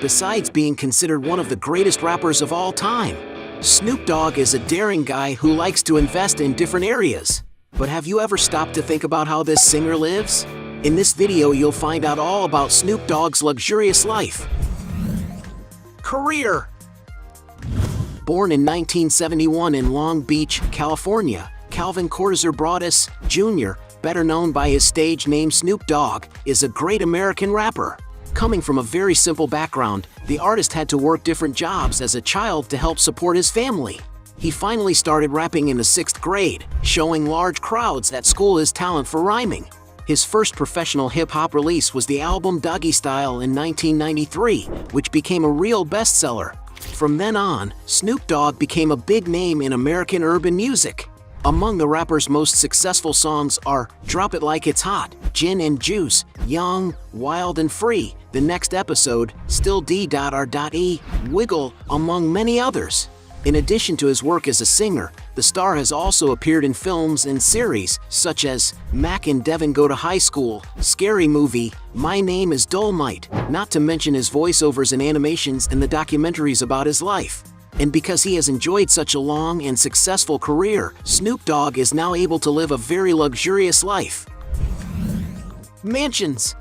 besides being considered one of the greatest rappers of all time. Snoop Dogg is a daring guy who likes to invest in different areas. But have you ever stopped to think about how this singer lives? In this video you'll find out all about Snoop Dogg's luxurious life. Career. Born in 1971 in Long Beach, California, Calvin Cortez Broadus, Jr., better known by his stage name Snoop Dogg, is a great American rapper. Coming from a very simple background, the artist had to work different jobs as a child to help support his family. He finally started rapping in the 6th grade, showing large crowds at school his talent for rhyming. His first professional hip-hop release was the album Doggy Style in 1993, which became a real bestseller. From then on, Snoop Dogg became a big name in American urban music. Among the rapper's most successful songs are Drop It Like It's Hot, Gin and Juice, Young, Wild and Free, The Next Episode, Still D.R.E, Wiggle, among many others. In addition to his work as a singer, the star has also appeared in films and series such as Mac and Devin Go to High School, Scary Movie, My Name is Dolomite, not to mention his voiceovers in animations and the documentaries about his life. And because he has enjoyed such a long and successful career, Snoop Dogg is now able to live a very luxurious life. Mansions.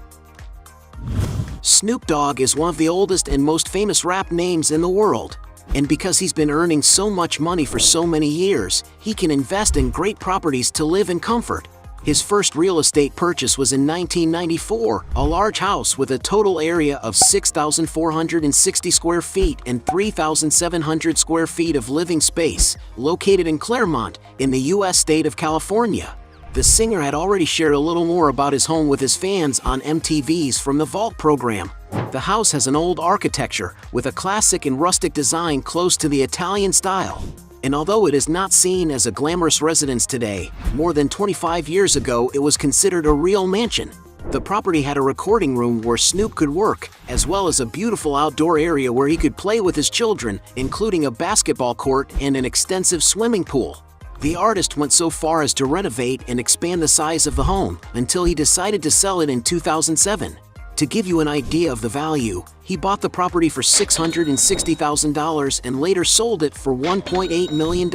Snoop Dogg is one of the oldest and most famous rap names in the world. And because he's been earning so much money for so many years, he can invest in great properties to live in comfort. His first real estate purchase was in 1994, a large house with a total area of 6,460 square feet and 3,700 square feet of living space, located in Claremont, in the U.S. state of California. The singer had already shared a little more about his home with his fans on MTV's From the Vault program. The house has an old architecture, with a classic and rustic design close to the Italian style. And although it is not seen as a glamorous residence today, more than 25 years ago it was considered a real mansion. The property had a recording room where Snoop could work, as well as a beautiful outdoor area where he could play with his children, including a basketball court and an extensive swimming pool. The artist went so far as to renovate and expand the size of the home, until he decided to sell it in 2007. To give you an idea of the value, he bought the property for $660,000 and later sold it for $1.8 million.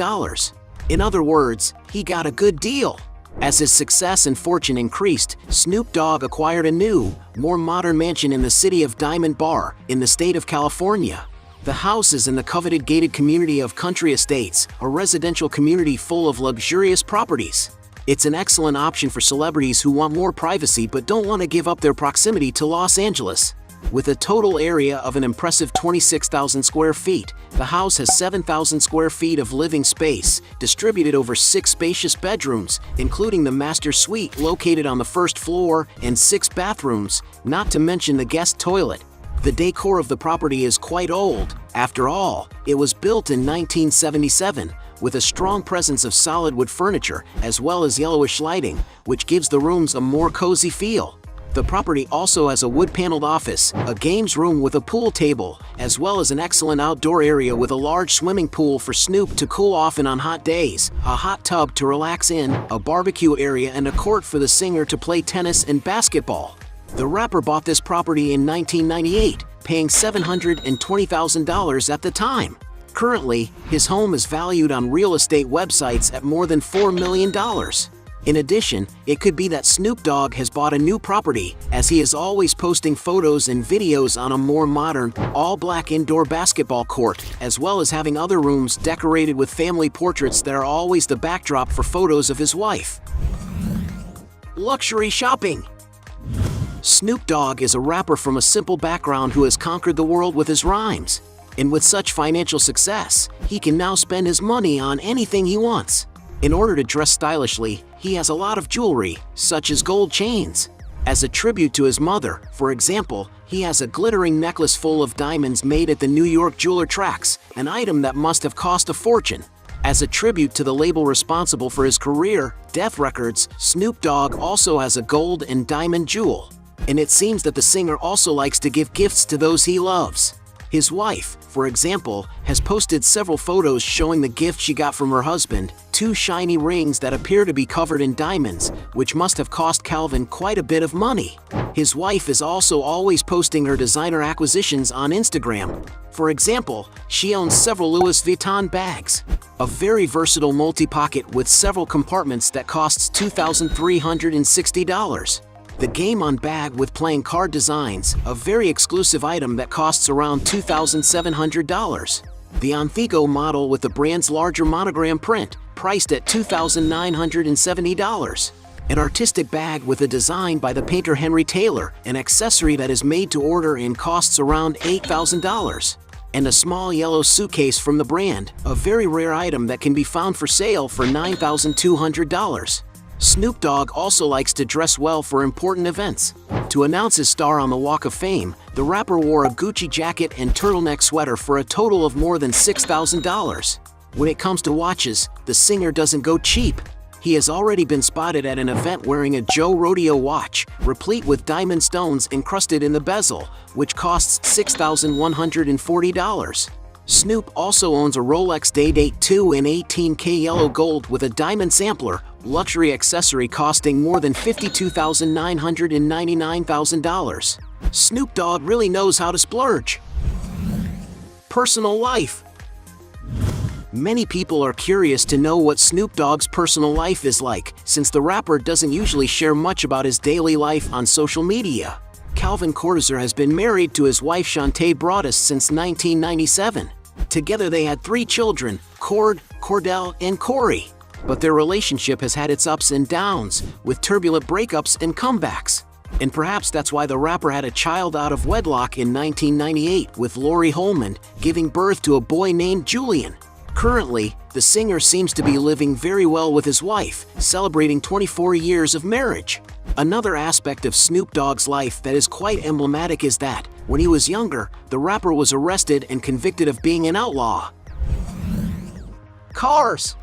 In other words, he got a good deal. As his success and fortune increased, Snoop Dogg acquired a new, more modern mansion in the city of Diamond Bar, in the state of California. The house is in the coveted gated community of Country Estates, a residential community full of luxurious properties. It's an excellent option for celebrities who want more privacy but don't want to give up their proximity to Los Angeles. With a total area of an impressive 26,000 square feet, the house has 7,000 square feet of living space, distributed over 6 spacious bedrooms, including the master suite located on the first floor, and 6 bathrooms, not to mention the guest toilet. The decor of the property is quite old. After all, it was built in 1977, with a strong presence of solid wood furniture as well as yellowish lighting, which gives the rooms a more cozy feel. The property also has a wood-paneled office, a games room with a pool table, as well as an excellent outdoor area with a large swimming pool for Snoop to cool off in on hot days, a hot tub to relax in, a barbecue area and a court for the singer to play tennis and basketball. The rapper bought this property in 1998, paying $720,000 at the time. Currently, his home is valued on real estate websites at more than $4 million. In addition, it could be that Snoop Dogg has bought a new property, as he is always posting photos and videos on a more modern, all-black indoor basketball court, as well as having other rooms decorated with family portraits that are always the backdrop for photos of his wife. Luxury shopping. Snoop Dogg is a rapper from a simple background who has conquered the world with his rhymes. And with such financial success, he can now spend his money on anything he wants. In order to dress stylishly, he has a lot of jewelry, such as gold chains. As a tribute to his mother, for example, he has a glittering necklace full of diamonds made at the New York Jeweler Tracks, an item that must have cost a fortune. As a tribute to the label responsible for his career, Def Records, Snoop Dogg also has a gold and diamond jewel. And it seems that the singer also likes to give gifts to those he loves. His wife, for example, has posted several photos showing the gift she got from her husband, two shiny rings that appear to be covered in diamonds, which must have cost Calvin quite a bit of money. His wife is also always posting her designer acquisitions on Instagram. For example, she owns several Louis Vuitton bags, a very versatile multi-pocket with several compartments that costs $2,360. The Game On bag with playing card designs, a very exclusive item that costs around $2,700. The Onthigo model with the brand's larger monogram print, priced at $2,970. An artistic bag with a design by the painter Henry Taylor, an accessory that is made to order and costs around $8,000. And a small yellow suitcase from the brand, a very rare item that can be found for sale for $9,200. Snoop Dogg also likes to dress well for important events. To announce his star on the Walk of Fame, the rapper wore a Gucci jacket and turtleneck sweater for a total of more than $6,000. When it comes to watches, the singer doesn't go cheap. He has already been spotted at an event wearing a Joe Rodeo watch, replete with diamond stones encrusted in the bezel, which costs $6,140. Snoop also owns a Rolex Day-Date 2 in 18K yellow gold with a diamond sampler, luxury accessory costing more than $52,999,000. Snoop Dogg really knows how to splurge. Personal life. Many people are curious to know what Snoop Dogg's personal life is like, since the rapper doesn't usually share much about his daily life on social media. Calvin Cortez has been married to his wife Shante Broadus since 1997. Together they had 3 children, Cord, Cordell, and Corey. But their relationship has had its ups and downs, with turbulent breakups and comebacks. And perhaps that's why the rapper had a child out of wedlock in 1998 with Lori Holman, giving birth to a boy named Julian. Currently, the singer seems to be living very well with his wife, celebrating 24 years of marriage. Another aspect of Snoop Dogg's life that is quite emblematic is that, when he was younger, the rapper was arrested and convicted of being an outlaw. Cars.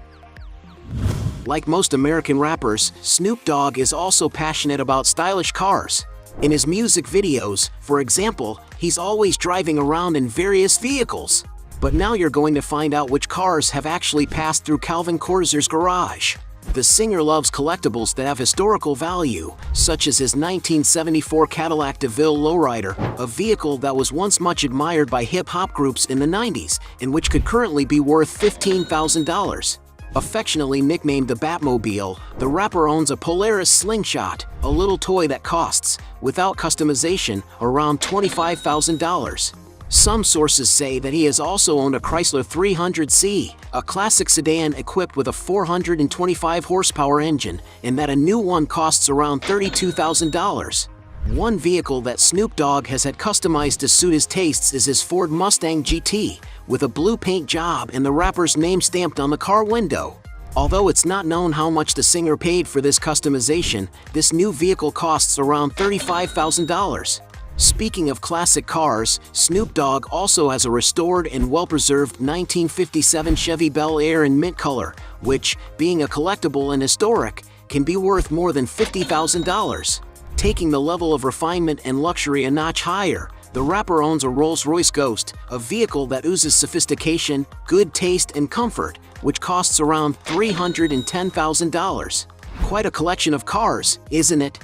Like most American rappers, Snoop Dogg is also passionate about stylish cars. In his music videos, for example, he's always driving around in various vehicles. But now you're going to find out which cars have actually passed through Calvin Cortez's garage. The singer loves collectibles that have historical value, such as his 1974 Cadillac DeVille Lowrider, a vehicle that was once much admired by hip-hop groups in the 90s, and which could currently be worth $15,000. Affectionately nicknamed the Batmobile, the rapper owns a Polaris Slingshot, a little toy that costs, without customization, around $25,000. Some sources say that he has also owned a Chrysler 300C, a classic sedan equipped with a 425 horsepower engine, and that a new one costs around $32,000. One vehicle that Snoop Dogg has had customized to suit his tastes is his Ford Mustang GT, with a blue paint job and the rapper's name stamped on the car window. Although it's not known how much the singer paid for this customization, this new vehicle costs around $35,000. Speaking of classic cars, Snoop Dogg also has a restored and well-preserved 1957 Chevy Bel Air in mint color, which, being a collectible and historic, can be worth more than $50,000. Taking the level of refinement and luxury a notch higher, the rapper owns a Rolls-Royce Ghost, a vehicle that oozes sophistication, good taste, and comfort, which costs around $310,000. Quite a collection of cars, isn't it?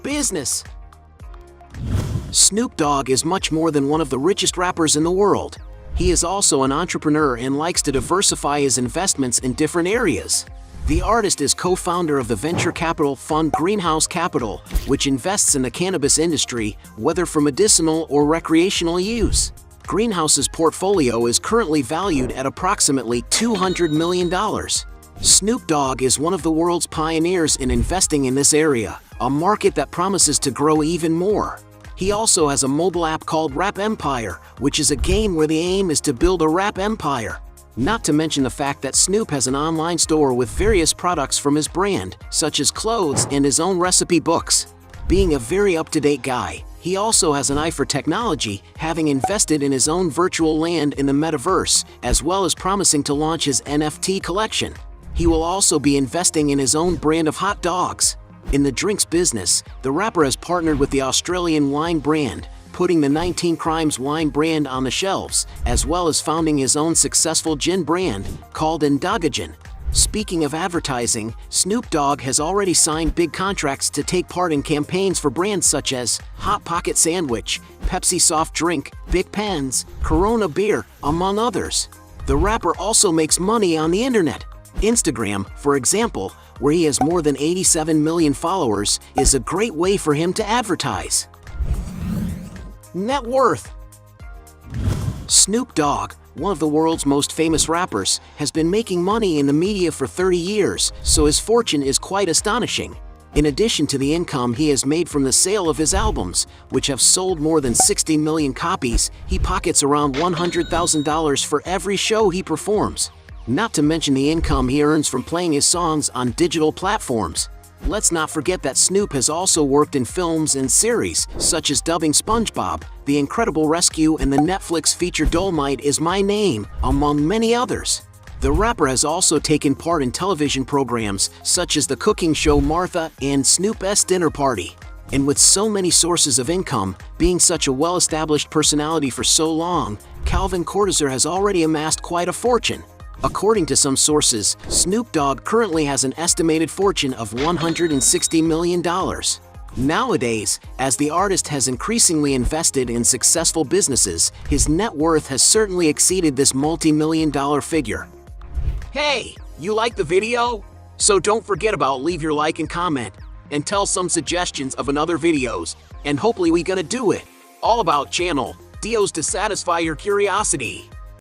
Business. Snoop Dogg is much more than one of the richest rappers in the world. He is also an entrepreneur and likes to diversify his investments in different areas. The artist is co-founder of the venture capital fund Greenhouse Capital, which invests in the cannabis industry, whether for medicinal or recreational use. Greenhouse's portfolio is currently valued at approximately $200 million. Snoop Dogg is one of the world's pioneers in investing in this area, a market that promises to grow even more. He also has a mobile app called Rap Empire, which is a game where the aim is to build a rap empire. Not to mention the fact that Snoop has an online store with various products from his brand, such as clothes and his own recipe books. Being a very up-to-date guy, he also has an eye for technology, having invested in his own virtual land in the metaverse, as well as promising to launch his NFT collection. He will also be investing in his own brand of hot dogs. In the drinks business, the rapper has partnered with the Australian wine brand, putting the 19 Crimes wine brand on the shelves, as well as founding his own successful gin brand, called Endogagen. Speaking of advertising, Snoop Dogg has already signed big contracts to take part in campaigns for brands such as Hot Pocket Sandwich, Pepsi Soft Drink, Bic Pens, Corona Beer, among others. The rapper also makes money on the internet. Instagram, for example, where he has more than 87 million followers, is a great way for him to advertise. Net worth. Snoop Dogg, one of the world's most famous rappers, has been making money in the media for 30 years, so his fortune is quite astonishing. In addition to the income he has made from the sale of his albums, which have sold more than 60 million copies, he pockets around $100,000 for every show he performs. Not to mention the income he earns from playing his songs on digital platforms. Let's not forget that Snoop has also worked in films and series, such as dubbing SpongeBob, The Incredible Rescue, and the Netflix feature Dolomite Is My Name, among many others. The rapper has also taken part in television programs such as the cooking show Martha and Snoop's Dinner Party. And with so many sources of income, being such a well-established personality for so long, Calvin Cortazar has already amassed quite a fortune. According to some sources, Snoop Dogg currently has an estimated fortune of $160 million. Nowadays, as the artist has increasingly invested in successful businesses, his net worth has certainly exceeded this multi-million-dollar figure. Hey, you like the video? So don't forget about leave your like and comment, and tell some suggestions of another videos, and hopefully we gonna do it. All about channel, deals to satisfy your curiosity.